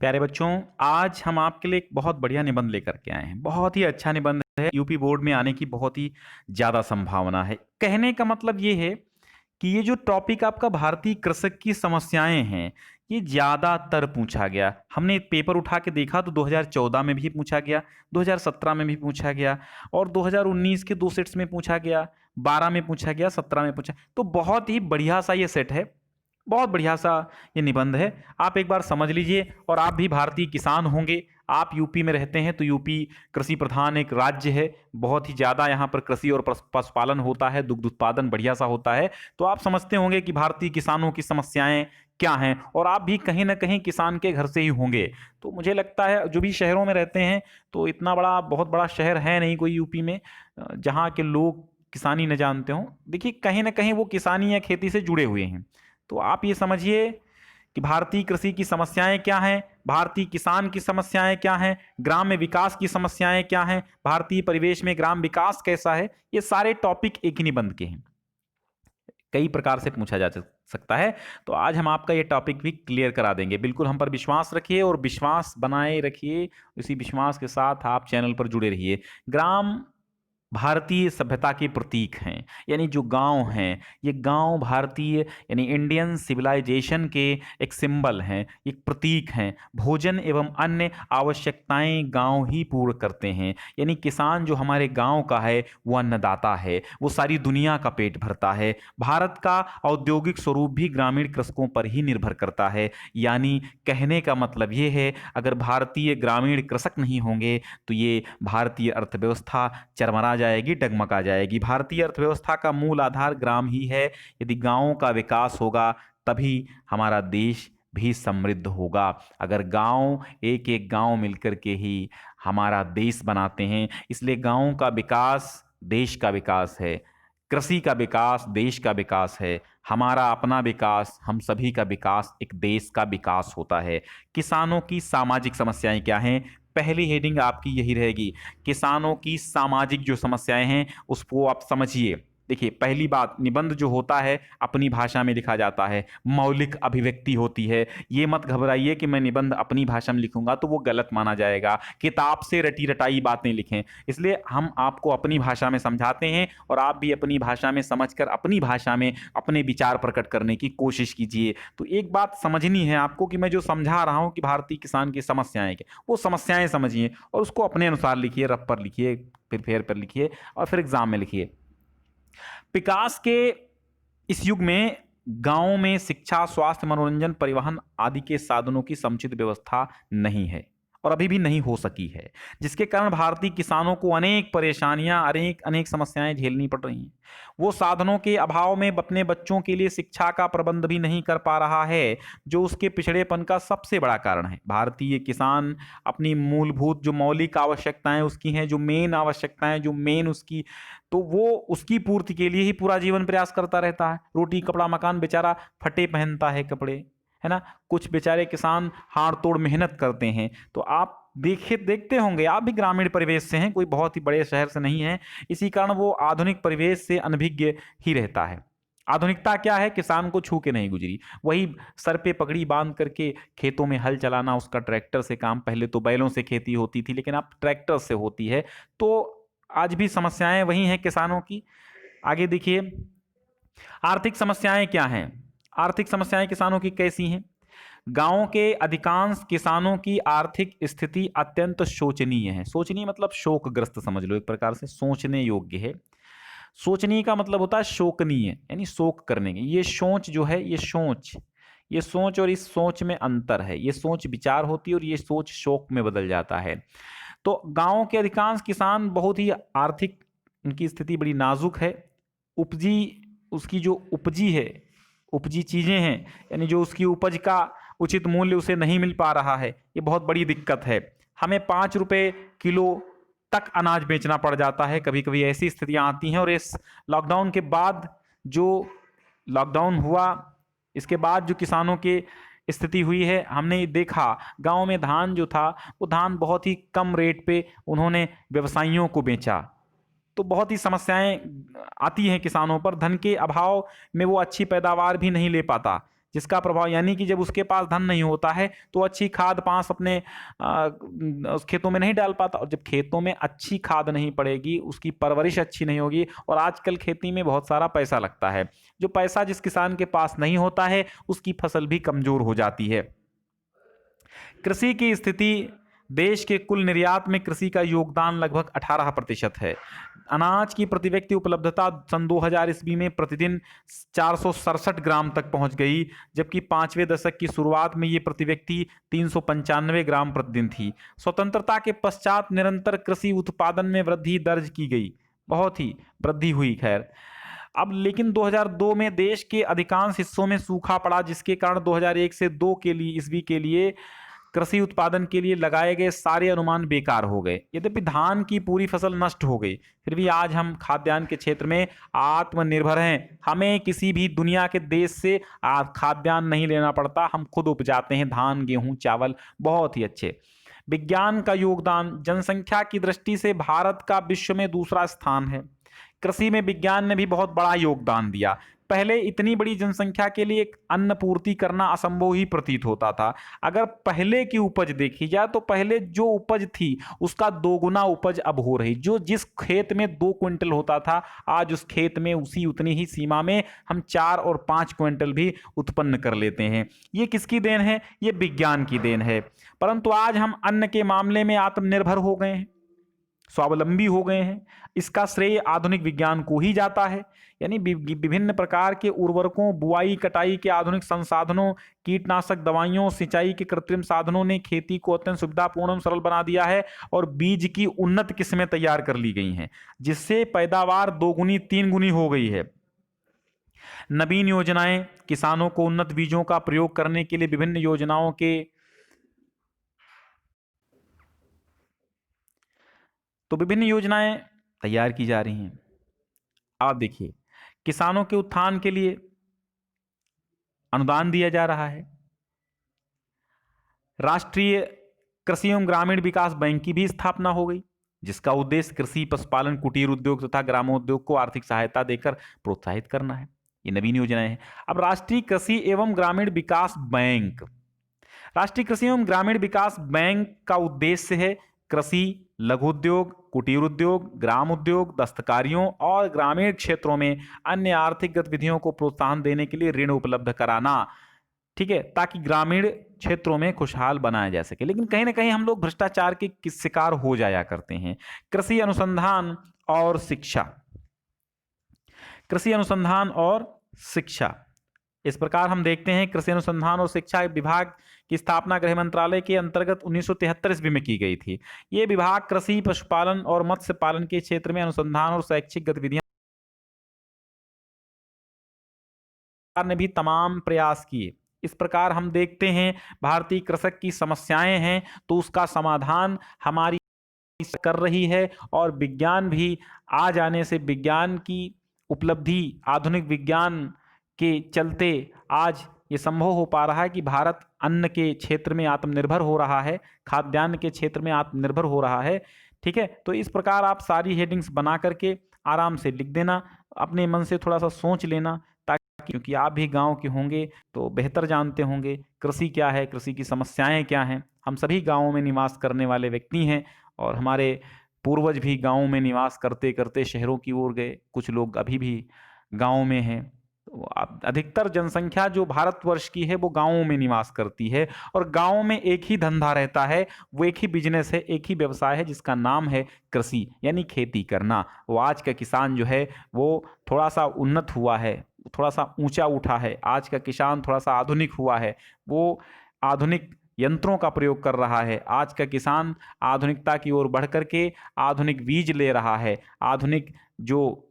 प्यारे बच्चों, आज हम आपके लिए एक बहुत बढ़िया निबंध लेकर के आए हैं। बहुत ही अच्छा निबंध है। यूपी बोर्ड में आने की बहुत ही ज़्यादा संभावना है। कहने का मतलब ये है कि ये जो टॉपिक आपका भारतीय कृषक की समस्याएं हैं, ये ज़्यादातर पूछा गया। हमने एक पेपर उठा के देखा तो 2014 में भी पूछा गया, 2017 में भी पूछा गया और 2019 के 2 सेट्स में पूछा गया, 12 में पूछा गया, 17 में पूछा। तो बहुत ही बढ़िया सा ये सेट है, बहुत बढ़िया सा ये निबंध है। आप एक बार समझ लीजिए। और आप भी भारतीय किसान होंगे, आप यूपी में रहते हैं तो यूपी कृषि प्रधान एक राज्य है। बहुत ही ज़्यादा यहाँ पर कृषि और पशुपालन होता है, दुग्ध उत्पादन बढ़िया सा होता है। तो आप समझते होंगे कि भारतीय किसानों की समस्याएं क्या हैं, और आप भी कहीं ना कहीं किसान के घर से ही होंगे। तो मुझे लगता है जो भी शहरों में रहते हैं, तो इतना बड़ा बहुत बड़ा शहर है नहीं कोई यूपी में जहाँ के लोग किसानी न जानते हों। देखिए, कहीं ना कहीं वो किसानी या खेती से जुड़े हुए हैं। तो आप ये समझिए कि भारतीय कृषि की समस्याएं क्या हैं, भारतीय किसान की समस्याएं क्या हैं, ग्राम्य विकास की समस्याएं क्या हैं, भारतीय परिवेश में ग्राम विकास कैसा है। ये सारे टॉपिक एक ही निबंध के हैं, कई प्रकार से पूछा जा सकता है। तो आज हम आपका ये टॉपिक भी क्लियर करा देंगे। बिल्कुल हम पर विश्वास रखिए और विश्वास बनाए रखिए। उसी विश्वास के साथ आप चैनल पर जुड़े रहिए। ग्राम भारतीय सभ्यता के प्रतीक हैं, यानी जो गांव हैं, ये गांव भारतीय यानी इंडियन सिविलाइजेशन के एक सिंबल हैं, एक प्रतीक हैं। भोजन एवं अन्य आवश्यकताएं गांव ही पूर्ण करते हैं। यानी किसान जो हमारे गांव का है वो अन्नदाता है, वो सारी दुनिया का पेट भरता है। भारत का औद्योगिक स्वरूप भी ग्रामीण कृषकों पर ही निर्भर करता है। यानी कहने का मतलब ये है, अगर भारतीय ग्रामीण कृषक नहीं होंगे तो ये भारतीय अर्थव्यवस्था चरमरा जाएगी, डगमगा जाएगी। भारतीय अर्थव्यवस्था का मूल आधार ग्राम ही है। यदि गांवों का विकास होगा तभी हमारा देश भी समृद्ध होगा। अगर गांव एक एक गांव मिलकर के ही हमारा देश बनाते हैं, इसलिए गांवों का विकास देश का विकास है, कृषि का विकास देश का विकास है, हमारा अपना विकास हम सभी का विकास एक देश का विकास होता है। किसानों की सामाजिक समस्याएं क्या हैं, पहली हेडिंग आपकी यही रहेगी। किसानों की सामाजिक जो समस्याएं हैं उसको आप समझिए। देखिए, पहली बात, निबंध जो होता है अपनी भाषा में लिखा जाता है, मौलिक अभिव्यक्ति होती है। ये मत घबराइए कि मैं निबंध अपनी भाषा में लिखूंगा तो वो गलत माना जाएगा, किताब से रटी रटाई बातें लिखें। इसलिए हम आपको अपनी भाषा में समझाते हैं और आप भी अपनी भाषा में समझकर अपनी भाषा में अपने विचार प्रकट करने की कोशिश कीजिए। तो एक बात समझनी है आपको कि मैं जो समझा रहा हूं कि भारतीय किसान की समस्याएं क्या, वो समस्याएं समझिए और उसको अपने अनुसार लिखिए, रफ पर लिखिए, फिर फेयर पर लिखिए और फिर एग्जाम में लिखिए। विकास के इस युग में गांवों में शिक्षा, स्वास्थ्य, मनोरंजन, परिवहन आदि के साधनों की समुचित व्यवस्था नहीं है और अभी भी नहीं हो सकी है, जिसके कारण भारतीय किसानों को अनेक परेशानियां, अनेक अनेक समस्याएं झेलनी पड़ रही हैं। वो साधनों के अभाव में अपने बच्चों के लिए शिक्षा का प्रबंध भी नहीं कर पा रहा है, जो उसके पिछड़ेपन का सबसे बड़ा कारण है। भारतीय किसान अपनी मूलभूत जो मौलिक आवश्यकताएं उसकी हैं, जो मेन आवश्यकताएं, जो मेन उसकी, तो वो उसकी पूर्ति के लिए ही पूरा जीवन प्रयास करता रहता है। रोटी कपड़ा मकान, बेचारा फटे पहनता है कपड़े, है ना। कुछ बेचारे किसान हाड़ तोड़ मेहनत करते हैं। तो आप देखते होंगे, आप भी ग्रामीण परिवेश से हैं, कोई बहुत ही बड़े शहर से नहीं है। इसी कारण वो आधुनिक परिवेश से अनभिज्ञ ही रहता है। आधुनिकता क्या है, किसान को छू के नहीं गुजरी। वही सर पे पगड़ी बांध करके खेतों में हल चलाना, उसका ट्रैक्टर से काम। पहले तो बैलों से खेती होती थी, लेकिन अब ट्रैक्टर से होती है। तो आज भी समस्याएं वही हैं किसानों की। आगे देखिए, आर्थिक समस्याएं क्या हैं। आर्थिक समस्याएं किसानों की कैसी हैं। गांवों के अधिकांश किसानों की आर्थिक स्थिति अत्यंत शोचनीय है। शोचनीय मतलब शोकग्रस्त समझ लो, एक प्रकार से सोचने योग्य है। सोचनीय का मतलब होता है शोकनीय, यानी शोक करने की। ये सोच जो है, ये सोच और इस सोच में अंतर है। ये सोच विचार होती है और ये सोच शोक में बदल जाता है। तो गांवों के अधिकांश किसान बहुत ही आर्थिक, उनकी स्थिति बड़ी नाजुक है। उपजी उसकी जो उपजी है, उपजी चीज़ें हैं, यानी जो उसकी उपज का उचित मूल्य उसे नहीं मिल पा रहा है, ये बहुत बड़ी दिक्कत है। हमें 5 रुपये किलो तक अनाज बेचना पड़ जाता है, कभी कभी ऐसी स्थितियां आती हैं। और इस लॉकडाउन के बाद जो लॉकडाउन हुआ, इसके बाद जो किसानों की स्थिति हुई है, हमने देखा गांव में धान जो था वो धान बहुत ही कम रेट पे उन्होंने व्यवसायियों को बेचा। तो बहुत ही समस्याएं आती हैं किसानों पर। धन के अभाव में वो अच्छी पैदावार भी नहीं ले पाता, जिसका प्रभाव यानी कि जब उसके पास धन नहीं होता है तो अच्छी खाद पांस अपने उस खेतों में नहीं डाल पाता, और जब खेतों में अच्छी खाद नहीं पड़ेगी, उसकी परवरिश अच्छी नहीं होगी, और आजकल खेती में बहुत सारा पैसा लगता है, जो पैसा जिस किसान के पास नहीं होता है उसकी फसल भी कमजोर हो जाती है। कृषि की स्थिति, देश के कुल निर्यात में कृषि का योगदान लगभग 18% है। अनाज की प्रति व्यक्ति उपलब्धता सन 2000 ईस्वी में प्रतिदिन 467 ग्राम तक पहुंच गई, जबकि पांचवें दशक की शुरुआत में ये प्रति व्यक्ति 395 ग्राम प्रतिदिन थी। स्वतंत्रता के पश्चात निरंतर कृषि उत्पादन में वृद्धि दर्ज की गई, बहुत ही वृद्धि हुई। खैर, अब लेकिन 2002 में देश के अधिकांश हिस्सों में सूखा पड़ा, जिसके कारण 2001 से 2 के लिए ईस्वी के लिए कृषि उत्पादन के लिए लगाए गए सारे अनुमान बेकार हो गए। यद्यपि धान की पूरी फसल नष्ट हो गई, फिर भी आज हम खाद्यान्न के क्षेत्र में आत्मनिर्भर हैं। हमें किसी भी दुनिया के देश से खाद्यान्न नहीं लेना पड़ता, हम खुद उपजाते हैं धान, गेहूं, चावल, बहुत ही अच्छे। विज्ञान का योगदान, जनसंख्या की दृष्टि से भारत का विश्व में दूसरा स्थान है। कृषि में विज्ञान ने भी बहुत बड़ा योगदान दिया। पहले इतनी बड़ी जनसंख्या के लिए अन्न पूर्ति करना असंभव ही प्रतीत होता था। अगर पहले की उपज देखी जाए तो पहले जो उपज थी उसका 2 गुना उपज अब हो रही। जो जिस खेत में 2 क्विंटल होता था, आज उस खेत में उसी उतनी ही सीमा में हम 4 और 5 क्विंटल भी उत्पन्न कर लेते हैं। ये किसकी देन है? ये विज्ञान की देन है। परंतु आज हम अन्न के मामले में आत्मनिर्भर हो गए हैं, स्वावलंबी हो गए हैं। इसका श्रेय आधुनिक विज्ञान को ही जाता है। यानी विभिन्न प्रकार के उर्वरकों, बुआई कटाई के आधुनिक संसाधनों, कीटनाशक दवाइयों, सिंचाई के कृत्रिम साधनों ने खेती को अत्यंत सुविधापूर्ण एवं सरल बना दिया है, और बीज की उन्नत किस्में तैयार कर ली गई हैं, जिससे पैदावार 2 गुनी 3 गुनी हो गई है। नवीन योजनाएं, किसानों को उन्नत बीजों का प्रयोग करने के लिए विभिन्न योजनाओं के विभिन्न योजनाएं तैयार की जा रही हैं। आप देखिए, किसानों के उत्थान के लिए अनुदान दिया जा रहा है। राष्ट्रीय कृषि एवं ग्रामीण विकास बैंक की भी स्थापना हो गई, जिसका उद्देश्य कृषि, पशुपालन, कुटीर उद्योग तथा ग्रामोद्योग को आर्थिक सहायता देकर प्रोत्साहित करना है। ये नवीन योजनाएं हैं। अब राष्ट्रीय कृषि एवं ग्रामीण विकास बैंक, राष्ट्रीय कृषि एवं ग्रामीण विकास बैंक का उद्देश्य है कृषि, लघु उद्योग, कुटीर उद्योग, ग्राम उद्योग, दस्तकारियों और ग्रामीण क्षेत्रों में अन्य आर्थिक गतिविधियों को प्रोत्साहन देने के लिए ऋण उपलब्ध कराना। ठीक है, ताकि ग्रामीण क्षेत्रों में खुशहाल बनाया जा सके। लेकिन कहीं ना कहीं हम लोग भ्रष्टाचार के शिकार हो जाया करते हैं। कृषि अनुसंधान और शिक्षा, कृषि अनुसंधान और शिक्षा, इस प्रकार हम देखते हैं कृषि अनुसंधान और शिक्षा विभाग की स्थापना गृह मंत्रालय के अंतर्गत 1973 ईस्वी में की गई थी। ये विभाग कृषि, पशुपालन और मत्स्य पालन के क्षेत्र में अनुसंधान और शैक्षिक गतिविधियां ने भी तमाम प्रयास किए। इस प्रकार हम देखते हैं भारतीय कृषक की समस्याएं हैं तो उसका समाधान हमारी कर रही है, और विज्ञान भी आ जाने से, विज्ञान की उपलब्धि, आधुनिक विज्ञान के चलते आज ये संभव हो पा रहा है कि भारत अन्न के क्षेत्र में आत्मनिर्भर हो रहा है, खाद्यान्न के क्षेत्र में आत्मनिर्भर हो रहा है। ठीक है, तो इस प्रकार आप सारी हेडिंग्स बना करके आराम से लिख देना, अपने मन से थोड़ा सा सोच लेना, ताकि, क्योंकि आप भी गांव के होंगे तो बेहतर जानते होंगे कृषि क्या है, कृषि की समस्याएं क्या हैं। हम सभी गाँवों में निवास करने वाले व्यक्ति हैं, और हमारे पूर्वज भी गाँव में निवास करते करते शहरों की ओर गए, कुछ लोग अभी भी गाँव में हैं। अधिकतर जनसंख्या जो भारतवर्ष की है वो गांवों में निवास करती है, और गांव में एक ही धंधा रहता है, वो एक ही बिजनेस है, एक ही व्यवसाय है, जिसका नाम है कृषि, यानी खेती करना। वो आज का किसान जो है वो थोड़ा सा उन्नत हुआ है, थोड़ा सा ऊंचा उठा है। आज का किसान थोड़ा सा आधुनिक हुआ है, वो आधुनिक यंत्रों का प्रयोग कर रहा है। आज का किसान आधुनिकता की ओर बढ़ करके आधुनिक बीज ले रहा है, आधुनिक जो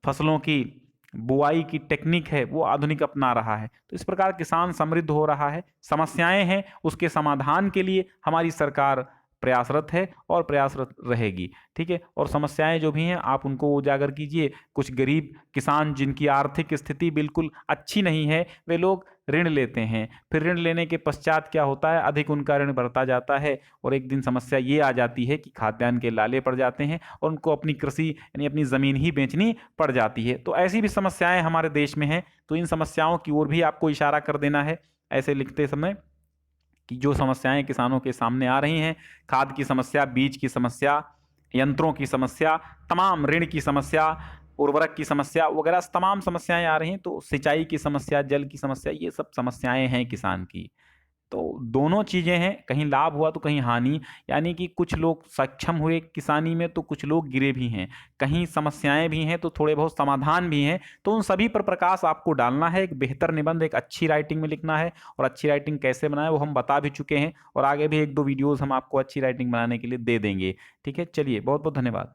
फसलों की बुआई की टेक्निक है वो आधुनिक अपना रहा है। तो इस प्रकार किसान समृद्ध हो रहा है। समस्याएं हैं, उसके समाधान के लिए हमारी सरकार प्रयासरत है और प्रयासरत रहेगी। ठीक है, और समस्याएं जो भी हैं आप उनको उजागर कीजिए। कुछ गरीब किसान जिनकी आर्थिक स्थिति बिल्कुल अच्छी नहीं है, वे लोग ऋण लेते हैं, फिर ऋण लेने के पश्चात क्या होता है, अधिक उनका ऋण बढ़ता जाता है और एक दिन समस्या ये आ जाती है कि खाद्यान्न के लाले पड़ जाते हैं और उनको अपनी कृषि यानी अपनी ज़मीन ही बेचनी पड़ जाती है। तो ऐसी भी समस्याएं हमारे देश में हैं, तो इन समस्याओं की ओर भी आपको इशारा कर देना है ऐसे लिखते समय कि जो समस्याएं किसानों के सामने आ रही हैं, खाद की समस्या, बीज की समस्या, यंत्रों की समस्या, तमाम ऋण की समस्या, उर्वरक की समस्या वगैरह तमाम समस्याएं आ रही हैं। तो सिंचाई की समस्या, जल की समस्या, ये सब समस्याएं हैं किसान की। तो दोनों चीज़ें हैं, कहीं लाभ हुआ तो कहीं हानि, यानी कि कुछ लोग सक्षम हुए किसानी में तो कुछ लोग गिरे भी हैं, कहीं समस्याएं भी हैं तो थोड़े बहुत समाधान भी हैं। तो उन सभी पर प्रकाश आपको डालना है, एक बेहतर निबंध एक अच्छी राइटिंग में लिखना है। और अच्छी राइटिंग कैसे बनाएं वो हम बता भी चुके हैं और आगे भी 1-2 वीडियोज़ हम आपको अच्छी राइटिंग बनाने के लिए दे देंगे। ठीक है, चलिए बहुत बहुत धन्यवाद।